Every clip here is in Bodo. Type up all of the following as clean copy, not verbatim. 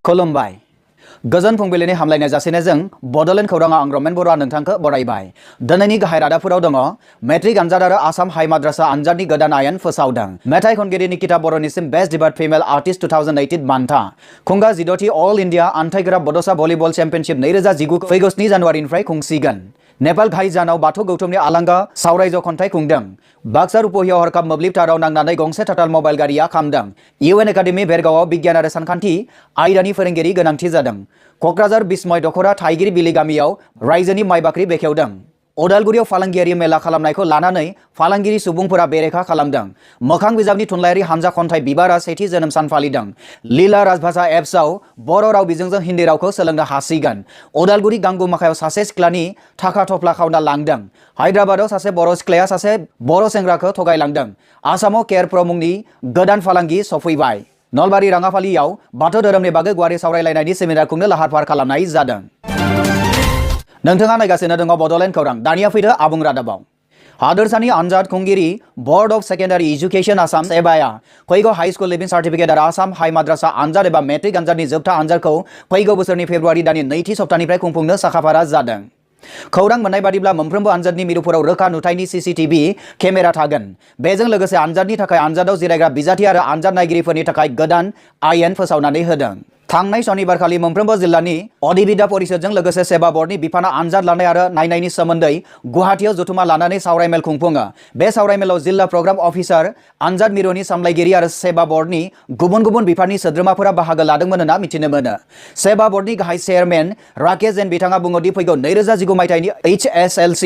खुलुमबाय गोजोन फुंबिलिनि हामलायनाय जासिनाय जों बडलेण्ड खौराङा आं रमेन बर'आ नोंथांखौ बरायबाय। दिनैनि गाहाय रादाबफोराव दङ मेट्रिक आनजाद आरो आसाम हाइ माद्रासा आनजादनि गोदान आयेन फोसावदों। मेथाइ खनगिरि निकिता बर'निसिम बेस्ट डिबेट फिमेल आर्टिस्ट 2018 बान्था। खुंगा 16थि अल इन्डिया आन्थाइग्रा बड'सा भलिबल चेम्पियनशिप 2019 फैगौ 7 जानुवारिनिफ्राय खुंसिगोन। नेपाल घाइजानाव बाथौ गौतमनि आलांगा सावरायज' खन्थाइ खुंदों। बाक्सा रुपहियाव हरखाब मोब्लिब ताराव नांनानै गंसे टाटाल मबाइल गारिया खामदों। इउएन एकाडेमि बेरगावआव बिगियान आरो सानखान्थि आयदानि फोरोंगिरि गोनांथि जादों। क'क्राझार बिस्मय दख'रा थाइगिरि बिलि गामियाव रायजोनि माइ बाख्रि बेखेवदों। अदालगुरियाव फालांगियारि मेला खालामनायखौ लानानै फालांगिरि सुबुंफोरा बेरेखा खालामदों। मोखां बिजाबनि थुनलाइयारि हानजा खन्थाइ बिबारा सेथि जोनोम सान फालिदों। लीला राजभाषा एप्सआव बर' राव बिजोंजों हिन्दी रावखौ सोलोंनो हासिगोन। अदालगुरि गांगुमाखायाव सासे सिख्लानि थाखा थफ्ला खावना लांदों। हायद्राबादाव सासे बर' सिख्लाया सासे बर' सेंग्राखौ थगायलांदों। आसामाव केयार प्र मुंनि गोदान फालांगि सफैबाय। नलबारि राङाफालियाव बाथौ धोरोमनि बागै गुवारै सावरायलायनायनि सेमिनार खुंनो लाहार फाहार खालामनाय जादों। नोंथाङा नायगासिनो दङ बडलेण्ड खौरां। दानिया फैदो आबुं रादाबाव। हादोरसानि आनजाद खुंगिरि board of secondary education Assam सेबाया फैगौ हाई स्कुल लिभिं सार्टिफिकेट आरो आसाम हाइ माद्रासा आनजाद एबा मेट्रिक आनजादनि जोबथा आनजादखौ फैगौ बोसोरनि फेब्रुवारि दाननि नैथि सप्तानिफ्राय खुंफुंनो साखाफारा जादों। खौरां मोननाय बादिब्ला मोनफ्रोमबो आनजादनि मिरुफोराव रोखा नुथायनि सीसीटीवी केमेरा थागोन। बेजों लोगोसे आनजादनि थाखाय आनजादाव जिरायग्रा बिजाथि आरो आनजाद नायगिरिफोरनि थाखाय गोदान आयेन फोसावनानै होदों। थांनाय शनिबारखालि मोनफ्रोमबो जिल्लानि अधिबिद्या परिषदजों लोगोसे सेबा बर्डनि बिफाना आनजाद लानाय आरो नायनायनि सोमोन्दै गुवाहाटीआव जथुमा लानानै सावरायमेल खुंफुङो। बे सावरायमेलाव जिल्ला प्रग्राम अफिसार, आनजाद मिरुनि सामलायगिरि आरो सेबा बर्डनि गुबुन गुबुन बिफाननि सोद्रोमाफोरा बाहागो लादोंमोन होनना मिथिनो मोनो। सेबा बर्डनि गाहाय चेयारमेन राकेश जैन बिथाङा बुङो दि फैगौ 2019 मायथाइनि HSLC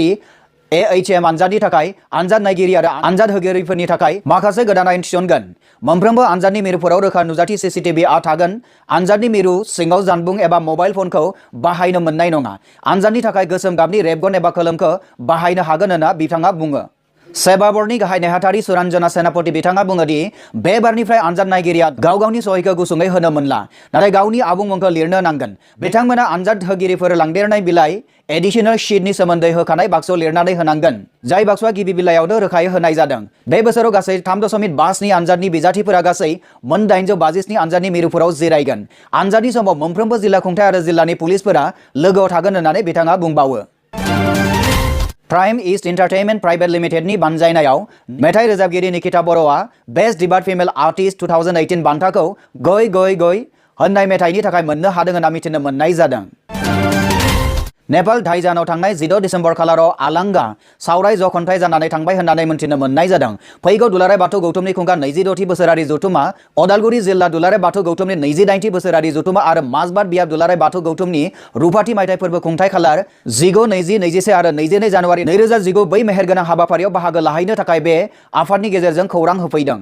AHM आनजादनि थाखाय आनजाद नायगिरि आरो आनजाद होगिरिफोरनि थाखाय माखासे गोदान आयेन थिसनगोन। मोनफ्रोमबो आनजादनि मिरुफोराव रोखा नुजाथि सीसीटीवी थागोन। आनजादनि मिरु सिङाव जानबुं एबा मबाइल फनखौ बाहायनो मोननाय नङा। आनजादनि थाखाय गोसोम गाबनि रेबगन एबा कलमखौ बाहायनो हागोन होनना बिथाङा बुङो। सेबा बर्डनि गाहाय नेहाथारि सुरन्जना सेनापति बिथाङा बुङो दि बे बारनिफ्राय आनजाद नायगिरिया गाव गावनि सहिखौ गुसुङै होनो मोनला, नाथाय गावनि आबुं मुंखौ लिरनो नांगोन। बिथांमोना आनजाद होगिरिफोर लांदेरनाय बिलाइ एडिशनेल शीटनि सोमोन्दै होखानाय बाक्सआव लिरनानै होनांगोन, जाय बाक्सआ गिबि बिलाइयावनो रोखायै होनाय जादों। बे बोसोराव गासै 3.5 आनजादनि बिजाथिफोरा गासै 850 आनजादनि मिरुफोराव जिरायगोन। आनजादनि समाव मोनफ्रोमबो जिल्ला खुंथाय आरो जिल्लानि पुलिसफोरा लोगोआव थागोन होननानै बिथाङा बुंबावो। प्राइम इस्ट एन्टारटेनमेन्ट प्राइभेट लिमिटेडनि बानजायनायाव मेथाइ रोजाबगिरि निकिता बर'आ बेस्ट डिबेट फिमेल आर्टिस्ट 2018 बान्थाखौ गय गय गय होननाय मेथाइनि थाखाय मोननो हादों होनना मिथिनो मोननाय जादों। नेपाल घाइजानाव थांनाय 16 दिसेम्बर खालाराव आलांगा सावराय ज' खन्थाइ जानानै थांबाय होननानै मिथिनो मोननाय जादों। फैगौ दुलाराय बाथौ गौतमनि खुंगा 26थि बोसोरारि जथुमा, अदालगुरि जिल्ला दुलाराय बाथौ गौतमनि 28थि बोसोरारि जथुमा आरो माजबाद बियाब दुलाराय बाथौ गौतमनि रुफाथि मायथाइ फोरबो खुंथाइ खालार 19, 20, 21 आरो 22 जानुवारि 2019 बै मेहेरगोनां हाबाफारियाव बाहागो लाहैनो थाखाय बे आफादनि गेजेरजों खौरां होफैदों।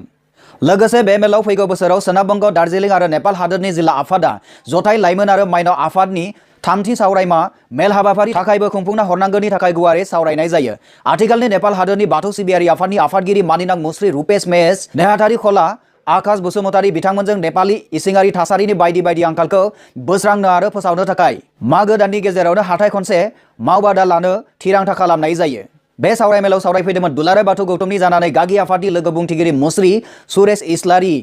लोगोसे बे मेलाव फैगौ बोसोराव सोनाब बंग, दार्जिलिं आरो नेपाल हादोरनि जिल्ला आफादा जथाय लाइमोन आरो माइनाव आफादनि 3थि सावरायमा मेल हाबाफारि थाखायबो खुंफुंना हरनांगौनि थाखाय गुवारै सावरायनाय जायो। आथिखालनि नेपाल हादोरनि बाथौ सिबियारि आफादनि आफादगिरि मानिनां मुस्रि रुपेश मेस, नेहाथारि खला आकाश बसुमतारी बिथांमोनजों नेपालि इसिङारि थासारिनि बायदि बायदि आंखालखौ बोस्रांनो आरो फोसावनो थाखाय मागो दाननि गेजेरावनो हाथाइ खनसे मावबादा लानो थिरांथा खालामनाय जायो। बे सावरायमेलाव सावरायफैदोंमोन दुलाराय बाथौ गौतमनि जानानै गागि आफादनि लोगो बुंथिगिरि मुस्रि सुरेश इस्लारि।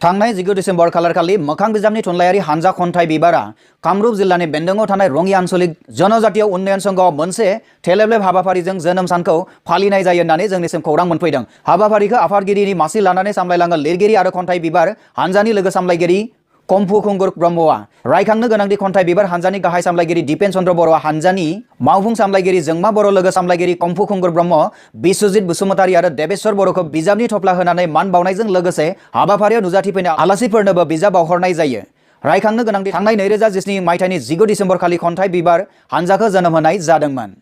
थांनाय 19 दिसेम्बर खालारखालि मोखां बिजाबनि थुनलाइयारि हानजा खन्थाइ बिबारा कामरुप जिल्लानि बेन्दोंआव थानाय रङि आन्चलिक जनजातीय उन्नयन संघआव मोनसे थेलेबलेब हाबाफारिजों जोनोम सानखौ फालिनाय जायो होननानै जोंनिसिम खौरां मोनफैदों। हाबाफारिखौ आफादगिरिनि मासि लानानै सामलायलाङो लिरगिरि आरो खन्थाइ बिबार हानजानि लोगो सामलायगिरि कम्फु खुंगुर ब्रह्मआ। रायखांनो गोनांदि खन्थाइ बिबार हानजानि गाहाय सामलायगिरि दिपेन चन्द्र बर'आ हानजानि मावफुं सामलायगिरि जोंमा बर' लोगो सामलायगिरि कम्फु खुंगुर ब्रह्म, बिश्वजित बसुमतारी आरो देबेश्वर बर'खौ बिजाबनि थफ्ला होनानै मान बावनायजों लोगोसे हाबाफारियाव नुजाथिफैनाय आलासिफोरनोबो बिजाब बावहरनाय जायो। रायखांनो गोनांदि थांनाय 2017 मायथाइनि 19 दिसेम्बर खालि खन्थाइ बिबार हानजाखौ जोनोम होनाय जादोंमोन।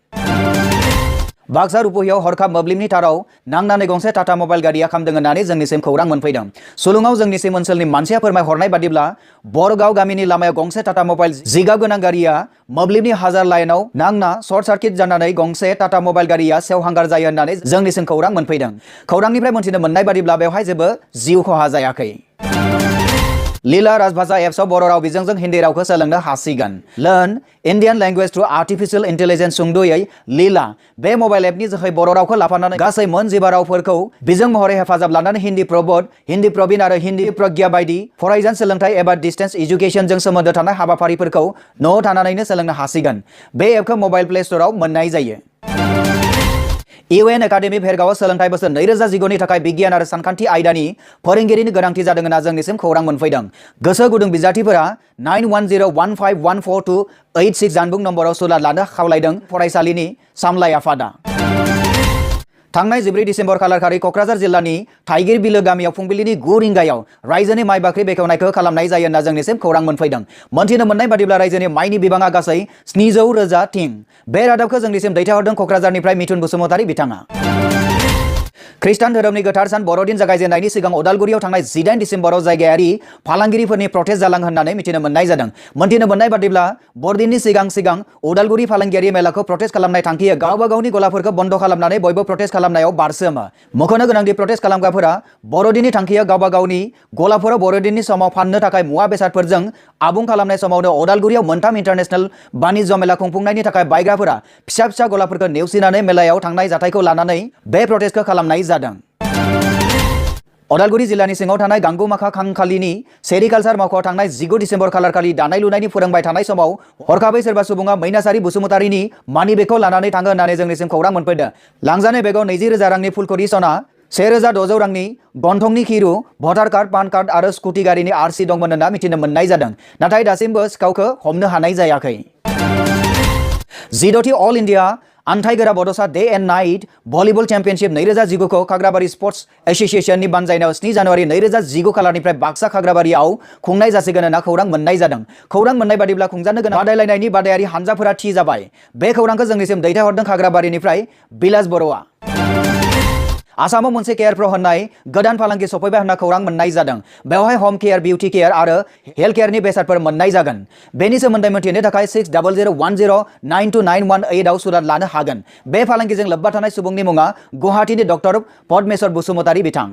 बाक्सा रुपहियाव हरखाब मोब्लिबनि ताराव नांनानै गंसे टाटा मबाइल गारिया खामदों होननानै जोंनिसिम खौरां मोनफैदों। सुलुङाव जोंनिसिम ओनसोलनि मानसिया फोरमायहरनाय बादिब्ला बरगाव गामिनि लामायाव गंसे टाटा मबाइल जिगाब गोनां गारिया मोब्लिबनि हाजार लाइनाव नांना सर्ट सार्किट जानानै गंसे टाटा मबाइल गारिया सेवहांगार जायो होननानै जोंनिसिम खौरां मोनफैदों। खौरांनिफ्राय मोनथिनो मोननाय बादिब्ला बेवहाय जेबो जिउ खहा जायाखै। लीला राजभाषा एप्सआव बर' राव बिजोंजों हिन्दी रावखौ सोलोंनो हासिगोन। Learn Indian language through artificial intelligence सुंद'यै लीला बे मबाइल एपनि जोहै बर' रावखौ लाफानानै गासै मोन 12 रावफोरखौ बिजों महरै हेफाजाब लानानै हिन्दी प्रबोध, हिन्दी प्रवीण आरो हिन्दी प्रज्ञा बायदि फरायजान सोलोंथाइ एबा डिस्टेन्स एजुकेशनजों सोमोन्दो थानाय हाबाफारिफोरखौ न'आव थानानैनो सोलोंनो हासिगोन। बे एपखौ मोबाइल प्ले स्ट'रआव मोननाय जायो। UN एकाडेमि भेरगावआव सोलोंथाइ बोसोर 2019 नि थाखाय बिगियान आरो सानखान्थि आयदानि फोरोंगिरिनि गोनांथि जादों होनना जोंनिसिम खौरां मोनफैदों। गोसो गुदुं बिजाथिफोरा 9101514286 जानबुं नम्बराव सुलाद लानो खावलायदों फरायसालिनि सामलाय आफादा। थांनाय 14 डिसेम्बर खालारखालि क'क्राझार जिल्लानि थाइगिर बिलो गामियाव फुंबिलिनि 9 रिंगायाव रायजोनि माइ बाख्रि बेखेवनायखौ खालामनाय जायो होनना जोंनिसिम खौरां मोनफैदों। मोनथिनो मोननाय बादिब्ला रायजोनि माइनि बिबाङा गासै 700,000 थिं। बे रादाबखौ जोंनिसिम दैथायहरदों क'क्राझारनिफ्राय मिथुन बसुमतारी बिथाङा। खृष्टान धोरोमनि गोथार सान बर'दिन जागायजेननायनि सिगां अदालगुरियाव थांनाय 18 डिसेम्बराव जायगायारि फालांगिरिफोरनि प्रटेस्ट जालाङो होननानै मिथिनो मोननाय जादों। मोनथिनो मोननाय बादिब्ला बरदिननि सिगां अदालगुरि फालांगियारि मेलाखौ प्रटेस्ट खालामनाय थांखियै गावबा गावनि गलाफोरखौ बन्द खालामनानै बयबो प्रटेस्ट खालामनायाव बारसोमो। मख'नो गोनांदि प्रटेस्ट खालामग्राफोरा बरदिननि थांखिया गावबा गावनि गलाफोराव बरदिननि समाव फाननो थाखाय मुवा बेसादफोरजों आबुं खालामनाय समावनो अदालगुरियाव मोनथाम इन्टारनेशनेल बानिज्य मेला खुंफुंनायनि थाखाय बायग्राफोरा फिसा फिसा गलाफोरखौ नेवसिनानै मेलायाव थांनाय जाथायखौ लानानै बे प्रटेस्टखौ खालामनाय जादों। अदालगुरि जिल्लानि सिङाव थानाय गांगुमाखा खांखालिनि सेरिकालसार मावख'आव थांनाय 19 डिसेम्बर खालारखालि दानाय लुनायनि फोरोंबाय थानाय समाव हरखाबै सोरबा सुबुङा मैनासारि बसुमतारीनि मानि बेगखौ लानानै थाङो होननानै जोंनिसिम खौरां मोनफैदों। लांजानाय बेगाव 20,000 रांनि फुलखरि सना, 1,600 रांनि गन्थंनि खिरु, भटार कार्ड, पान कार्ड आरो स्कुटि गारिनि आरसि दंमोन होनना मिथिनो मोननाय जादों। नाथाय दासिमबो सिखावखौ हमनो हानाय जायाखै। 16थि अल इन्डिया आन्थाइगोरा बड'सा day and night volleyball championship 2019 खौ खाग्राबारि स्पर्ट्स एसोसिएशननि बानजायनायाव 7 जानुवारि 2019 खालारनिफ्राय बाक्सा खाग्राबारियाव खुंनाय जासिगोन होनना खौरां मोननाय जादों। खौरां मोननाय बादिब्ला खुंजानो गोनां बादायलायनायनि बादायारि हानजाफोरा थि जाबाय। बे खौरांखौ जोंनिसिम दैथायहरदों खाग्राबारिनिफ्राय बिलास बर'आ। आसामाव मोनसे केयार प्र होननाय गोदान फालांगि सफैबाय होनना खौरां मोननाय जादों। बेवहाय होम केयार, बिउटि केयार आरो हेल्थ केयारनि बेसादफोर मोननाय जागोन। बेनि सोमोन्दै मिथिनो थाखाय 6001092918 आव सुलाद लानो हागोन। बे फालांगिजों लोब्बा थानाय सुबुंनि मुङा गुवाहाटीनि डक्टर पद्मेश्वर बसुमतारी बिथां।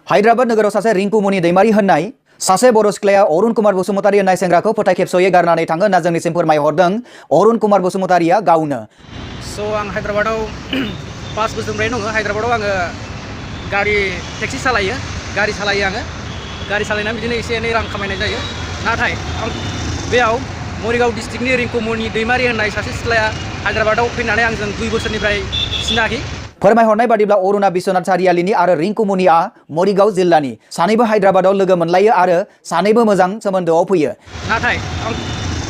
हायद्राबाद नोगोराव सासे रिंकुमनि दैमारि होननाय सासे बर' सिख्लाया अरुण कुमार बसुमतारी होननाय सेंग्राखौ फोथाय खेबस'यै गारनानै थाङो होनना जोंनिसिम फोरमायहरदों अरुण कुमार बसुमतारीया गावनो। आं हायद्राबादाव 5 बोसोरनिफ्राय दङ। हायद्राबादाव आङो गारि टेक्सि सालायो, गारि सालायनानै बिदिनो एसे एनै रां खामायनाय जायो। नाथाय आं बेयाव मरिगाव डिस्ट्रिक्टनि रिंकुमनि दैमारि होननाय सासे सिख्लाया हायद्राबादाव फैनानै आंजों 2 बोसोरनिफ्राय सिनाखि। फोरमायहरनाय बादिब्ला अरुणा बिश्वनाथ सारियालिनि आरो रिंकुमनिया मरिगाव जिल्लानि। सानैबो हायद्राबादाव लोगो मोनलायो आरो सानैबो मोजां सोमोन्दोआव फैयो। नाथाय आं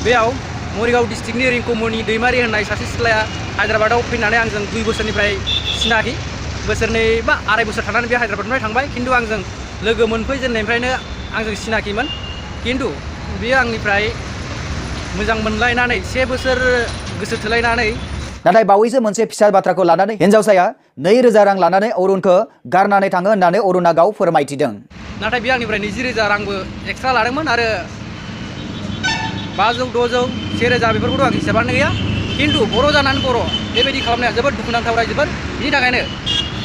बेयाव मरिगाव डिस्ट्रिक्टनि रिंकुमनि दैमारि होननाय सासे सिख्लाया हायद्राबादाव फैनानै आंजों 2 बोसोरनिफ्राय सिनाखि। बोसोरनै बा आराय बोसोर थानानै बे हायद्राबादनिफ्राय थांबाय। खिन्थु आंजों लोगो मोनफैजेननायनिफ्रायनो आंजों सिनाखिमोन। खिन्थु बियो आंनिफ्राय मोजां मोनलायनानै 1 बोसोर गोसो थोलायनानै नाथाय बावैसो मोनसे फिसा बाथ्राखौ लानानै हिन्जावसाया 2,000 रां लानानै अरुणखौ गारनानै थाङो होननानै अरुणा गाव फोरमायथिदों। नाथाय बे आंनिफ्राय 20,000 रांबो एक्सट्रा लादोंमोन आरो 500, 600, 1,000 बेफोरखौथ' आं हिसाबानो गैया। खिन्थु बर' जानानै बर' बेबायदि खालामनाया जोबोद दुखुनांथाव जोबोद। बिनि थाखायनो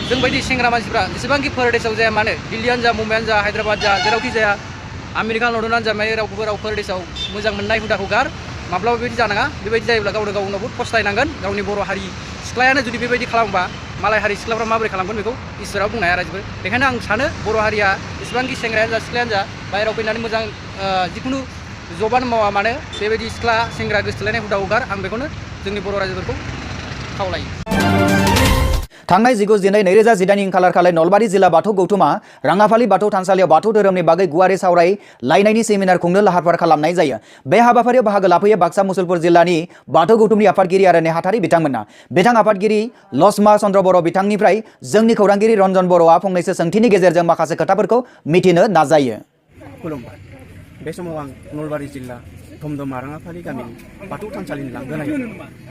जोंबायदि सेंग्रा मानसिफ्रा जेसेबांखि परदेशआव जाया मानो, दिल्लीयानो जा, मुम्बाइआनो जा, हायद्राबाद जा, जेरावखि जाया, आमेरिका, लण्डनानो जा, रावखौबो राव परदेशआव मोजां मोननाय हुदाखौ गार। माब्लाबा बेबायदि जानाङा। बेबायदि जायोब्ला गावनो गाव उनाव बहुद फस्थायनांगोन। गावनि बर' हारि सिख्लायानो जुदि बेबायदि खालामोबा मालाय हारि सिख्लाफ्रा माबोरै खालामगोन बेखौ इसोरा बुंनो हाया रावबो। बेखायनो आं सानो बर' हारिया जेसेबांखि सेंग्रायानो जा सिख्लायानो जा बाहेरायाव फैनानै मोजां जिखुनु जबानो मावा मानो बेबायदि सिख्ला सेंग्रा गोसोथोलायनाय हुदाखौ गार। आं बेखौनो जोंनि बर' रायजोफोरखौ खावलायो। थांनाय 19/10/2019 खालारखालि नलबारि जिल्ला बाथौ गौथुमा राङाफालि बाथौ थानसालियाव बाथौ धोरोमनि बागै गुवारै सावराय लायनायनि सेमिनार खुंनो लाहार फाहार खालामनाय जायो। बे हाबाफारियाव बाहागो लाफैयो बाक्सा मुसलपुर जिल्लानि बाथौ गौथुमनि आफादगिरि आरो नेहाथारि बिथांमोना। बिथां आफादगिरि लक्ष्मा चन्द्र बर' बिथांनिफ्राय जोंनि खौरांगिरि रन्जन बर'आ फंनैसो सोंथिनि गेजेरजों माखासे खोथाफोरखौ मिथिनो नाजायो। खुलुमबाय। बे समाव आं नलबारि जिल्ला धमधम राङाफालि गामिनि बाथौ थानसालिनि लांगोनायाव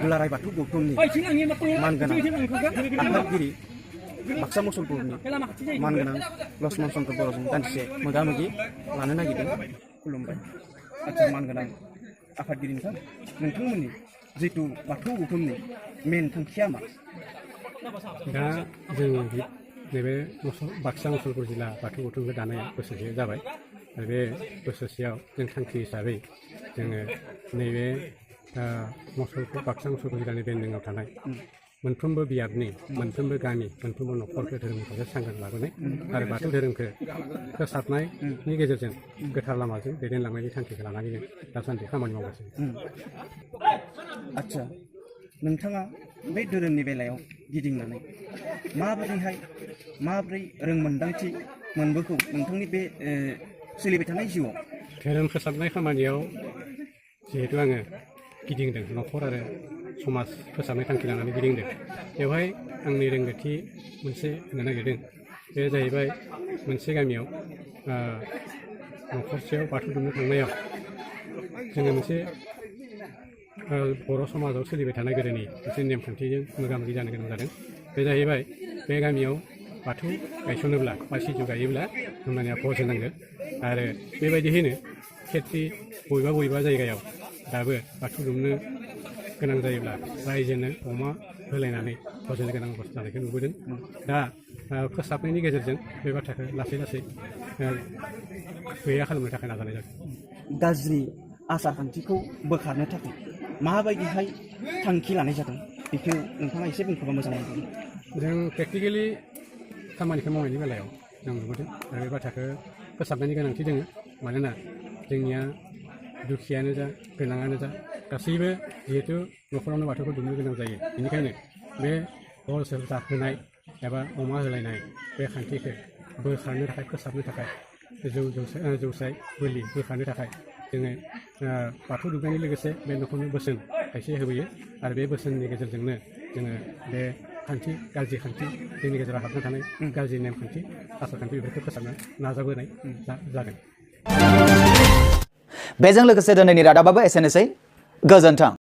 दुलाराय बाथौ गौथुमनि मानगोनां आफादगिरि बाक्सा मुसलपुरनि मानगोनां लक्ष्मण चन्द्र बर'जों दान्दिसे मोगा मोगि लानो नागिरदों। खुलुमबाय। आच्चा, मानगोनां आफादगिरि नोंथांमोननि जितु बाथौ गौथुमनि मेन थांखिया मा? दा जोंनि नैबे बाक्सा मुसलपुर जिल्ला बाथौ गौथुमखौ दानाया बोसोरसे जाबाय। आरो बे बोसोरसेयाव जों थांखि हिसाबै जोङो नैबे मोसौखौ बाक्सा मोसौखौ जिल्लानि बेन्दोङाव थानाय मोनफ्रोमबो बियाबनि मोनफ्रोमबो गामि मोनफ्रोमबो न'खरखौ धोरोमनि फारसे सांग्रां लाबोनाय आरो बाथौ धोरोमखौ फोसाबनायनि गेजेरजों गोथार लामाजों दैदेनलांनायनि थांखिखौ लानानैनो दासान्दि खामानि मावगासिनो। आच्छा, नोंथाङा बे धोरोमनि बेलायाव गिदिंनानै माबोरै रोंमोन्दांथि मोनबोखौ नोंथांनि बे सोलिबाय थानाय जिउआव? धोरोम फोसाबनाय खामानियाव जिहेतु आङो गिदिंदों, न'खर आरो समाज फोसाबनाय थांखि लानानै गिदिंदों, बेवहाय आंनि रोंगौथि मोनसे होनो नागिरदों। बे जाहैबाय मोनसे गामियाव न'खरसेयाव बाथौ दुमनो थांनायाव जोङो मोनसे बर' समाजाव सोलिबाय थानाय गोदोनि मोनसे नेमखान्थिजों मोगा मोगि जानो गोनां जादों। बे जाहैबाय बे गामियाव बाथौ गायसनोब्ला बा सिजौ गायोब्ला होमबानिया भज होनांगोन आरो बेबायदियैनो खेथि बबेबा जायगायाव दाबो बाथौ दुमनो गोनां जायोब्ला रायजोनो अमा होलायनानै भज होनो गोनां अबस्था जानायखौ नुबोदों। दा फोसाबनायनि गेजेरजों बे बाथ्राखौ लासै गैया खालामनो थाखाय नाजानाय जादों। गाज्रि आसार खान्थिखौ बोखारनो थाखाय माबायदिहाय थांखि लानाय जादों बेखौ नोंथाङा एसे बुंफोरबा मोजां मोनगोन। जों प्रेक्टिकेलि खामानिखौ मावनायनि बेलायाव जों नुबोदों आरो बे बाथ्राखौ फोसाबनायनि गोनांथि दङ। मानोना जोंनिया दुखियानो जा गोनाङानो जा गासैबो जिहेतु न'खरावनो बाथौखौ दुमनो गोनां जायो। बेनिखायनो बे भज जाहोनाय एबा अमा होलायनाय बे खान्थिखौ बोखारनो थाखाय फोसाबनो थाखाय जौसाय बोलि बोखारनो थाखाय जोङो बाथौ दुमनायनि लोगोसे बे न'खरनो बोसोन खायसे होबोयो आरो बे बोसोननि गेजेरजोंनो जोङो बे खान्थि गाज्रि खान्थि जोंनि गेजेराव हाबना थानाय गाज्रि नेमखान्थि आसारखान्थि बेफोरखौ फोसाबनो नाजाबोनाय जागोन। बेजों लोगोसे दिनैनि रादाबाबो एसेनोसै। गोजोन्थों।